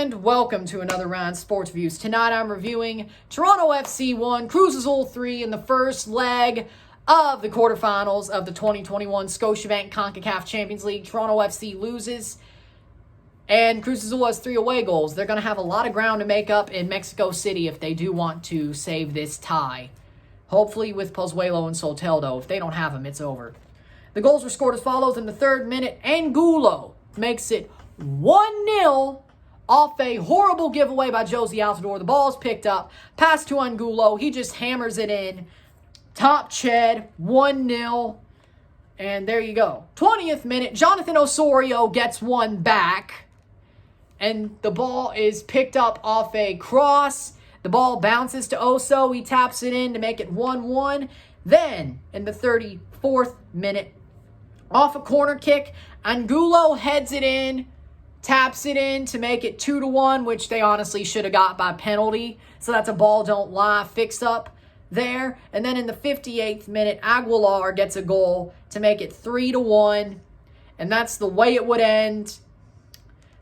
And welcome to another round of Sports Reviews. Tonight I'm reviewing Toronto FC 1, Cruz Azul 3 in the first leg of the quarterfinals of the 2021 Scotiabank Concacaf Champions League. Toronto FC loses, and Cruz Azul has 3 away goals. They're going to have a lot of ground to make up in Mexico City if they do want to save this tie. Hopefully with Pozuelo and Soteldo. If they don't have them, it's over. The goals were scored as follows. In the 3rd minute, Angulo makes it 1-0 off a horrible giveaway by Josie Altidore. The ball's picked up, pass to Angulo. He just hammers it in. Top Ched, 1-0. And there you go. 20th minute, Jonathan Osorio gets one back. And the ball is picked up off a cross. The ball bounces to Oso. He taps it in to make it 1-1. Then, in the 34th minute, off a corner kick, Angulo heads it in, taps it in to make it 2-1, which they honestly should have got by penalty. So that's a ball don't lie fix up there. And then in the 58th minute, Aguilar gets a goal to make it 3-1. And that's the way it would end.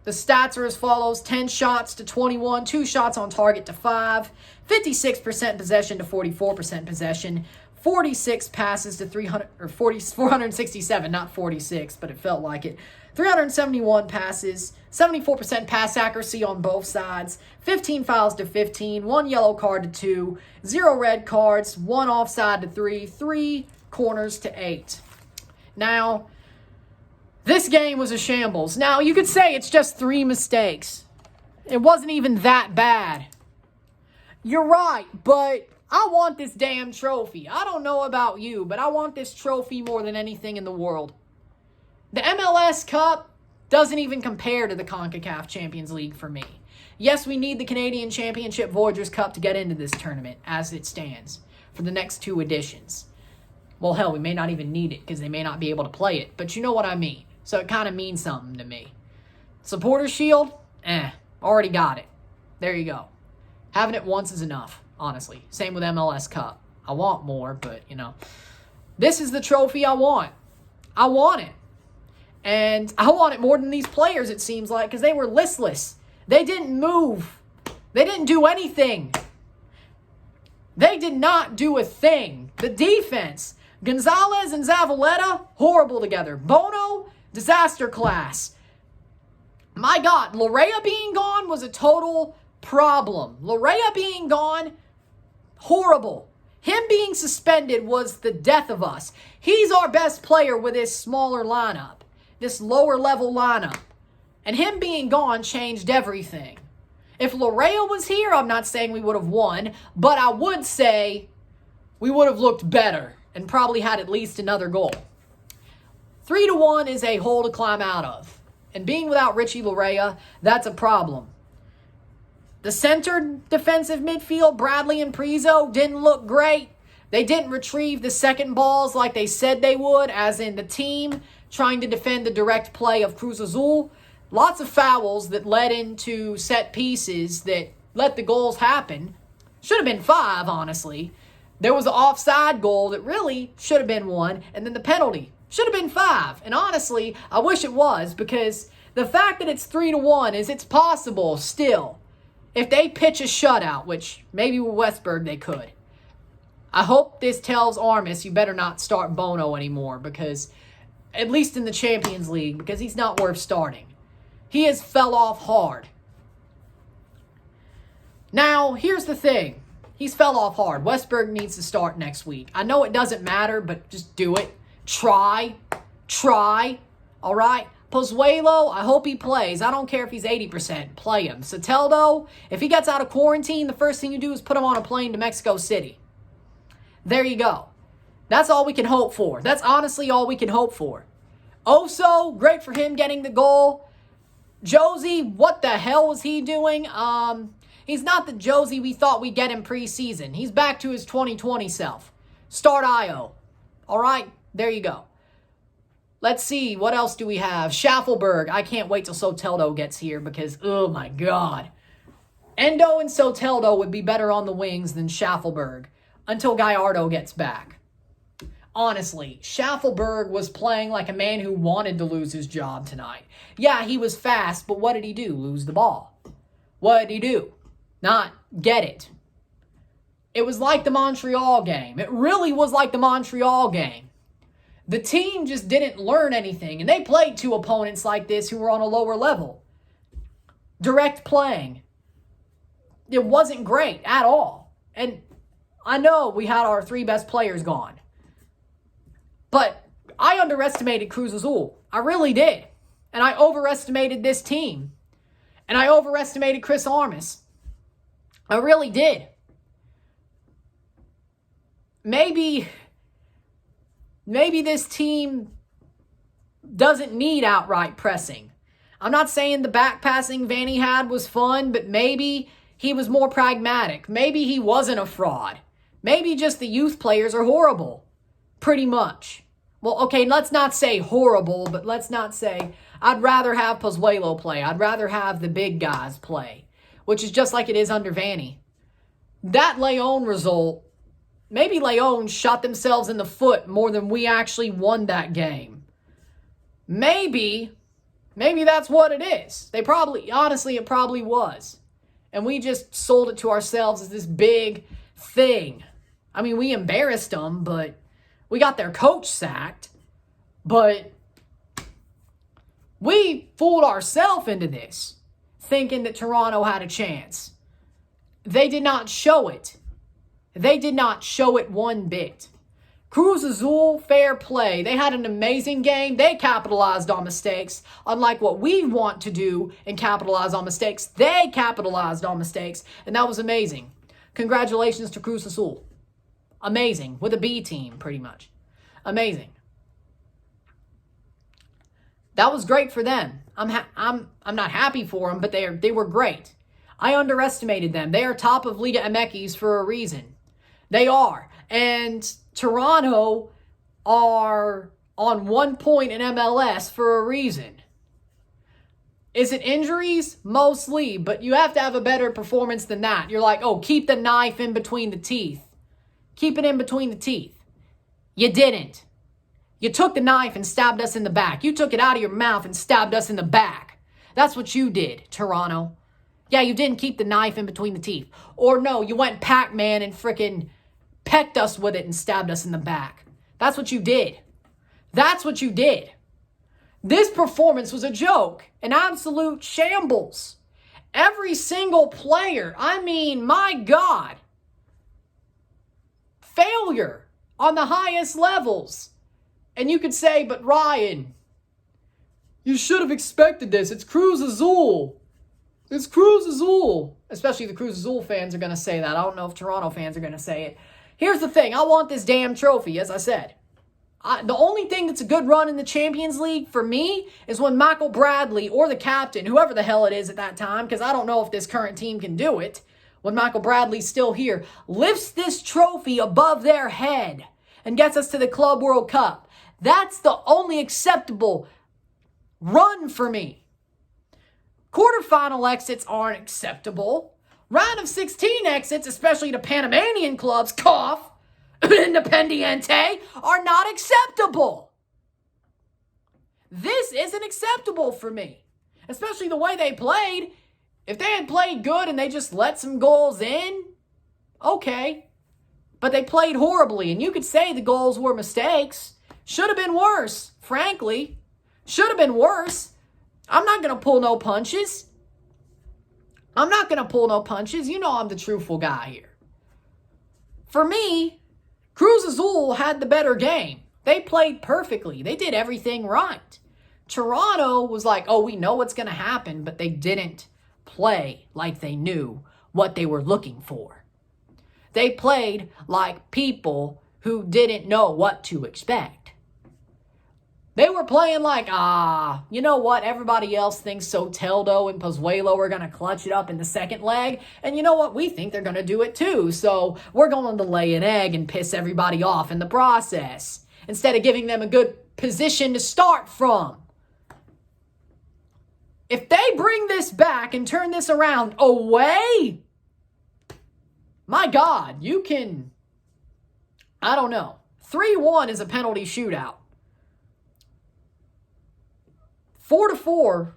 The stats are as follows: 10 shots to 21, 2 shots on target to 5, 56% possession to 44% possession, 46 passes to 467, not 46, but it felt like it. 371 passes, 74% pass accuracy on both sides, 15 fouls to 15, 1 yellow card to 2, 0 red cards, 1 offside to 3, 3 corners to 8. Now, this game was a shambles. Now, you could say it's just 3 mistakes. It wasn't even that bad. You're right, but I want this damn trophy. I don't know about you, but I want this trophy more than anything in the world. The MLS Cup doesn't even compare to the Concacaf Champions League for me. Yes, we need the Canadian Championship Voyageurs Cup to get into this tournament as it stands for the next 2 editions. Well, hell, we may not even need it because they may not be able to play it, but you know what I mean. So it kind of means something to me. Supporter Shield? Already got it. There you go. Having it once is enough, honestly. Same with MLS Cup. I want more, but, this is the trophy I want. I want it. And I want it more than these players, it seems like, because they were listless. They didn't move. They didn't do anything. They did not do a thing. The defense, Gonzalez and Zavaleta, horrible together. Bono, disaster class. My God, Larea being gone was a total problem. Larea being gone, horrible. Him being suspended was the death of us. He's our best player with this smaller lineup, this lower level lineup. And him being gone changed everything. If Larea was here, I'm not saying we would have won, but I would say we would have looked better and probably had at least another goal. 3-1 is a hole to climb out of. And being without Richie Larea, that's a problem. The center defensive midfield, Bradley and Prizo, didn't look great. They didn't retrieve the second balls like they said they would, as in the team trying to defend the direct play of Cruz Azul. Lots of fouls that led into set pieces that let the goals happen. Should have been 5, honestly. There was an offside goal that really should have been 1, and then the penalty should have been 5. And honestly, I wish it was, because the fact that it's 3-1 is it's possible still. If they pitch a shutout, which maybe with Westberg they could. I hope this tells Armas you better not start Bono anymore, because at least in the Champions League, because he's not worth starting. He has fell off hard. Now, here's the thing. He's fell off hard. Westberg needs to start next week. I know it doesn't matter, but just do it. Try. All right? Pozuelo, I hope he plays. I don't care if he's 80%. Play him. Soteldo, if he gets out of quarantine, the first thing you do is put him on a plane to Mexico City. There you go. That's all we can hope for. That's honestly all we can hope for. Oso, great for him getting the goal. Josie, what the hell was he doing? He's not the Josie we thought we'd get in preseason. He's back to his 2020 self. Start Io. All right, there you go. Let's see, what else do we have? Schaffelberg. I can't wait till Soteldo gets here because, oh my God. Endo and Soteldo would be better on the wings than Schaffelberg until Gallardo gets back. Honestly, Schaffelberg was playing like a man who wanted to lose his job tonight. Yeah, he was fast, but what did he do? Lose the ball. What did he do? Not get it. It was like the Montreal game. It really was like the Montreal game. The team just didn't learn anything, and they played two opponents like this who were on a lower level. Direct playing. It wasn't great at all. And I know we had our three best players gone. But I underestimated Cruz Azul. I really did. And I overestimated this team. And I overestimated Chris Armas. I really did. Maybe this team doesn't need outright pressing. I'm not saying the back passing Vanny had was fun, but maybe he was more pragmatic. Maybe he wasn't a fraud. Maybe just the youth players are horrible. Pretty much. Well, okay, let's not say horrible, but let's not say I'd rather have Pozuelo play. I'd rather have the big guys play, which is just like it is under Vanny. That Leon result, maybe Leon shot themselves in the foot more than we actually won that game. Maybe that's what it is. Honestly, it probably was. And we just sold it to ourselves as this big thing. I mean, we embarrassed them, but we got their coach sacked. But we fooled ourselves into this, thinking that Toronto had a chance. They did not show it. They did not show it one bit. Cruz Azul, fair play. They had an amazing game. They capitalized on mistakes. Unlike what we want to do and capitalize on mistakes, they capitalized on mistakes. And that was amazing. Congratulations to Cruz Azul. Amazing. With a B team, pretty much. Amazing. That was great for them. I'm not happy for them, but they were great. I underestimated them. They are top of Liga MX for a reason. They are. And Toronto are on 1 point in MLS for a reason. Is it injuries? Mostly, but you have to have a better performance than that. You're like, oh, keep the knife in between the teeth. Keep it in between the teeth. You didn't. You took the knife and stabbed us in the back. You took it out of your mouth and stabbed us in the back. That's what you did, Toronto. Yeah, you didn't keep the knife in between the teeth. Or no, you went Pac-Man and frickin' pecked us with it and stabbed us in the back. That's what you did. That's what you did. This performance was a joke. An absolute shambles. Every single player. I mean, my God. Failure on the highest levels. And you could say, but Ryan, you should have expected this. It's Cruz Azul. It's Cruz Azul. Especially the Cruz Azul fans are going to say that. I don't know if Toronto fans are going to say it. Here's the thing. I want this damn trophy, as I said. The only thing that's a good run in the Champions League for me is when Michael Bradley or the captain, whoever the hell it is at that time, because I don't know if this current team can do it, when Michael Bradley's still here, lifts this trophy above their head and gets us to the Club World Cup. That's the only acceptable run for me. Quarterfinal exits aren't acceptable. Round of 16 exits, especially to Panamanian clubs, cough, Independiente, are not acceptable. This isn't acceptable for me. Especially the way they played. If they had played good and they just let some goals in, okay. But they played horribly, and you could say the goals were mistakes. Should have been worse, frankly. Should have been worse. I'm not going to pull no punches. I'm not going to pull no punches. You know I'm the truthful guy here. For me, Cruz Azul had the better game. They played perfectly. They did everything right. Toronto was like, oh, we know what's going to happen, but they didn't play like they knew what they were looking for. They played like people who didn't know what to expect. They were playing like, you know what? Everybody else thinks Soteldo and Pozuelo are going to clutch it up in the second leg. And you know what? We think they're going to do it too. So we're going to lay an egg and piss everybody off in the process, instead of giving them a good position to start from. If they bring this back and turn this around away, my God, you can, I don't know. 3-1 is a penalty shootout. 4-4,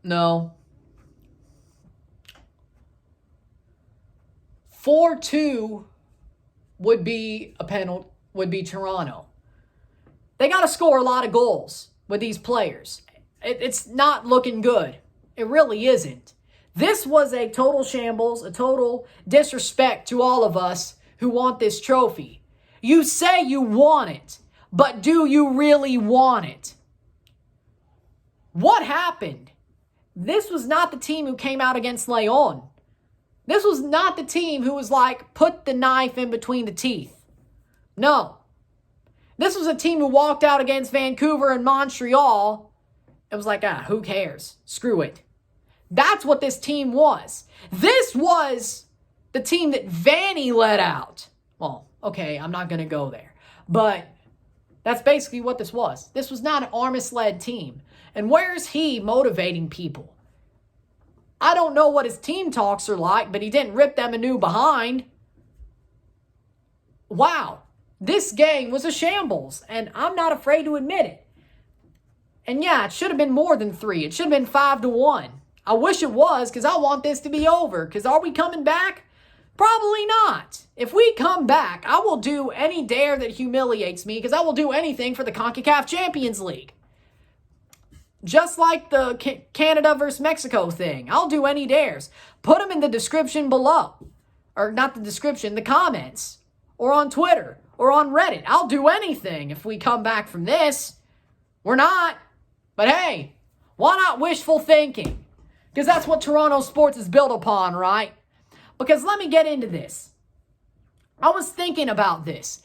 No. 4-2 would be a penalty, would be Toronto. They got to score a lot of goals with these players. It's not looking good. It really isn't. This was a total shambles, a total disrespect to all of us who want this trophy. You say you want it, but do you really want it? What happened? This was not the team who came out against Leon. This was not the team who was like, put the knife in between the teeth. No. This was a team who walked out against Vancouver and Montreal. It was like, who cares? Screw it. That's what this team was. This was the team that Vanny let out. Well, okay, I'm not going to go there. But that's basically what this was. This was not an Armas-led team. And where's he motivating people? I don't know what his team talks are like, but he didn't rip them a new behind. Wow. This game was a shambles, and I'm not afraid to admit it. And yeah, it should have been more than 3. It should have been 5-1. I wish it was, because I want this to be over. Because are we coming back? Probably not. If we come back, I will do any dare that humiliates me, because I will do anything for the Concacaf Champions League. Just like the Canada versus Mexico thing. I'll do any dares. Put them in the description below. Or not the description, the comments. Or on Twitter. Or on Reddit. I'll do anything if we come back from this. We're not. But hey, why not wishful thinking? Because that's what Toronto sports is built upon, right? Because let me get into this. I was thinking about this.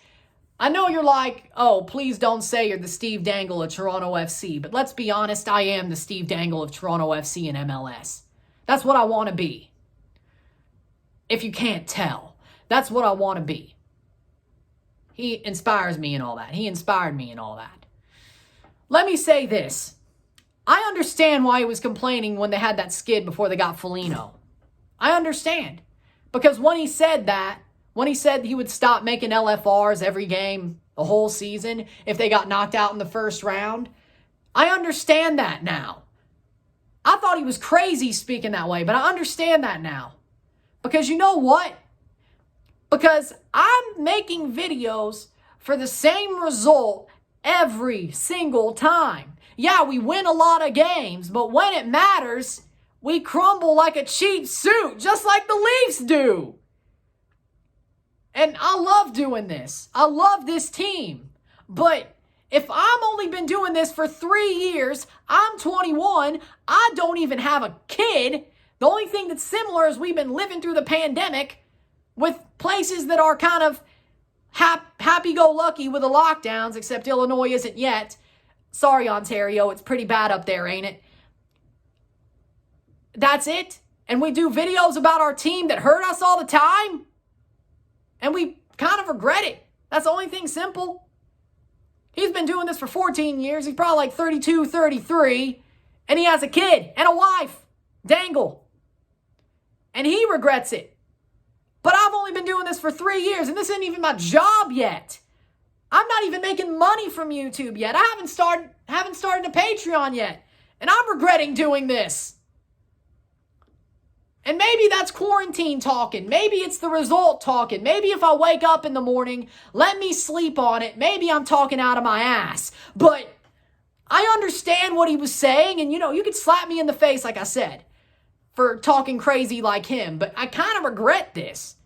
I know you're like, oh, please don't say you're the Steve Dangle of Toronto FC. But let's be honest, I am the Steve Dangle of Toronto FC and MLS. That's what I want to be. If you can't tell, that's what I want to be. He inspires me and all that. He inspired me and all that. Let me say this. I understand why he was complaining when they had that skid before they got Foligno. I understand. Because when he said that, when he said he would stop making LFRs every game the whole season if they got knocked out in the first round, I understand that now. I thought he was crazy speaking that way, but I understand that now. Because you know what? Because I'm making videos for the same result every single time. Yeah, we win a lot of games, but when it matters, we crumble like a cheap suit, just like the Leafs do. And I love doing this. I love this team. But if I'm only been doing this for 3 years, I'm 21, I don't even have a kid. The only thing that's similar is we've been living through the pandemic with places that are kind of happy-go-lucky with the lockdowns, except Illinois isn't yet. Sorry, Ontario, it's pretty bad up there, ain't it? That's it? And we do videos about our team that hurt us all the time? And we kind of regret it. That's the only thing simple. He's been doing this for 14 years. He's probably like 32, 33. And he has a kid and a wife. Dangle. And he regrets it. But I've only been doing this for 3 years. And this isn't even my job yet. I'm not even making money from YouTube yet. I haven't started a Patreon yet. And I'm regretting doing this. And maybe that's quarantine talking. Maybe it's the result talking. Maybe if I wake up in the morning, let me sleep on it. Maybe I'm talking out of my ass. But I understand what he was saying. And, you could slap me in the face, like I said, for talking crazy like him. But I kind of regret this.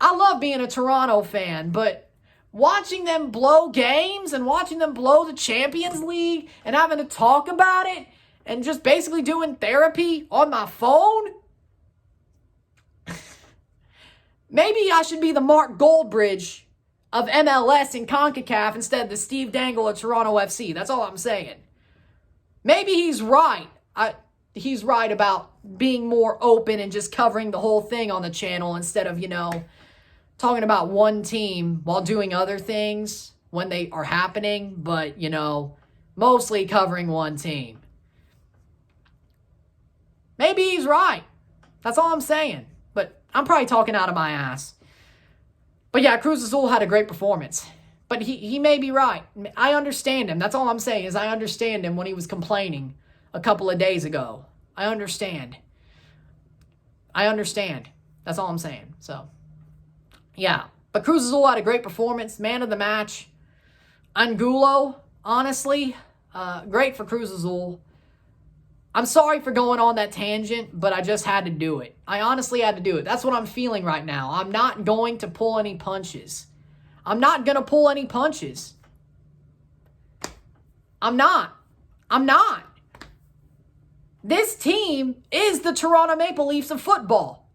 I love being a Toronto fan, but watching them blow games and watching them blow the Champions League and having to talk about it, and just basically doing therapy on my phone? Maybe I should be the Mark Goldbridge of MLS and CONCACAF instead of the Steve Dangle of Toronto FC. That's all I'm saying. Maybe he's right. He's right about being more open and just covering the whole thing on the channel instead of, talking about one team while doing other things when they are happening. But, mostly covering one team. Maybe he's right. That's all I'm saying. But I'm probably talking out of my ass. But yeah, Cruz Azul had a great performance. But he may be right. I understand him. That's all I'm saying is I understand him when he was complaining a couple of days ago. I understand. That's all I'm saying. So, yeah. But Cruz Azul had a great performance. Man of the match. Angulo, honestly, great for Cruz Azul. I'm sorry for going on that tangent, but I just had to do it. I honestly had to do it. That's what I'm feeling right now. I'm not going to pull any punches. I'm not. I'm not. This team is the Toronto Maple Leafs of football.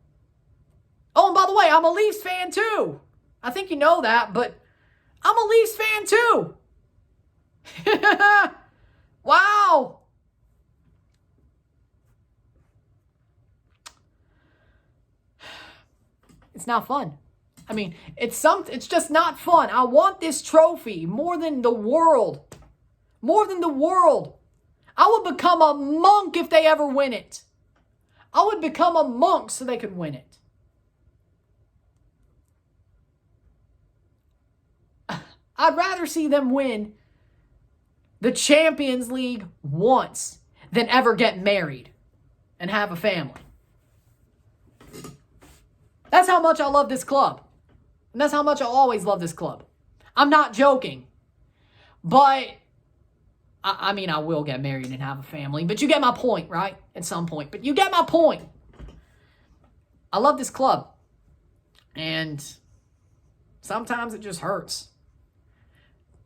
Oh, and by the way, I'm a Leafs fan too. I think you know that, but I'm a Leafs fan too. Wow. It's not fun. I mean, it's just not fun. I want this trophy more than the world. More than the world. I would become a monk if they ever win it. I would become a monk so they could win it. I'd rather see them win the Champions League once than ever get married and have a family. That's how much I love this club. And that's how much I always love this club. I'm not joking. But, I mean, I will get married and have a family. But you get my point, right? At some point. But you get my point. I love this club. And sometimes it just hurts.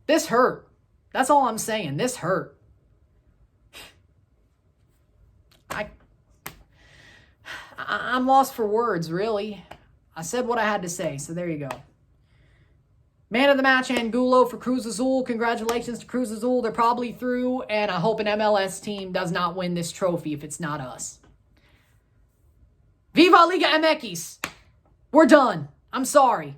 This hurt. That's all I'm saying. This hurt. I'm lost for words, really. I said what I had to say, so there you go. Man of the match, Angulo for Cruz Azul. Congratulations to Cruz Azul. They're probably through, and I hope an MLS team does not win this trophy if it's not us. Viva Liga MX! We're done. I'm sorry.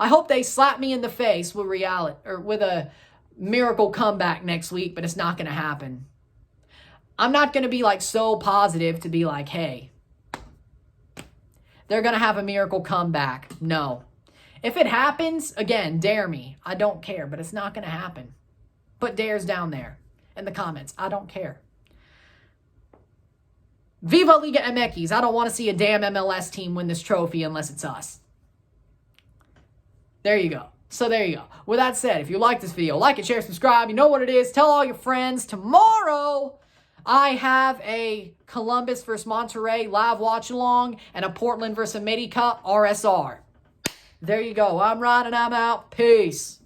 I hope they slap me in the face with reality or with a miracle comeback next week, but it's not going to happen. I'm not going to be like so positive to be like, hey, they're going to have a miracle comeback. No. If it happens, again, dare me. I don't care, but it's not going to happen. Put dares down there in the comments. I don't care. Viva Liga MX. I don't want to see a damn MLS team win this trophy unless it's us. There you go. So there you go. With that said, if you like this video, like it, share, subscribe. You know what it is. Tell all your friends. Tomorrow, I have a Columbus versus Monterrey live watch along and a Portland versus America RSR. There you go. I'm Ryan and I'm out. Peace.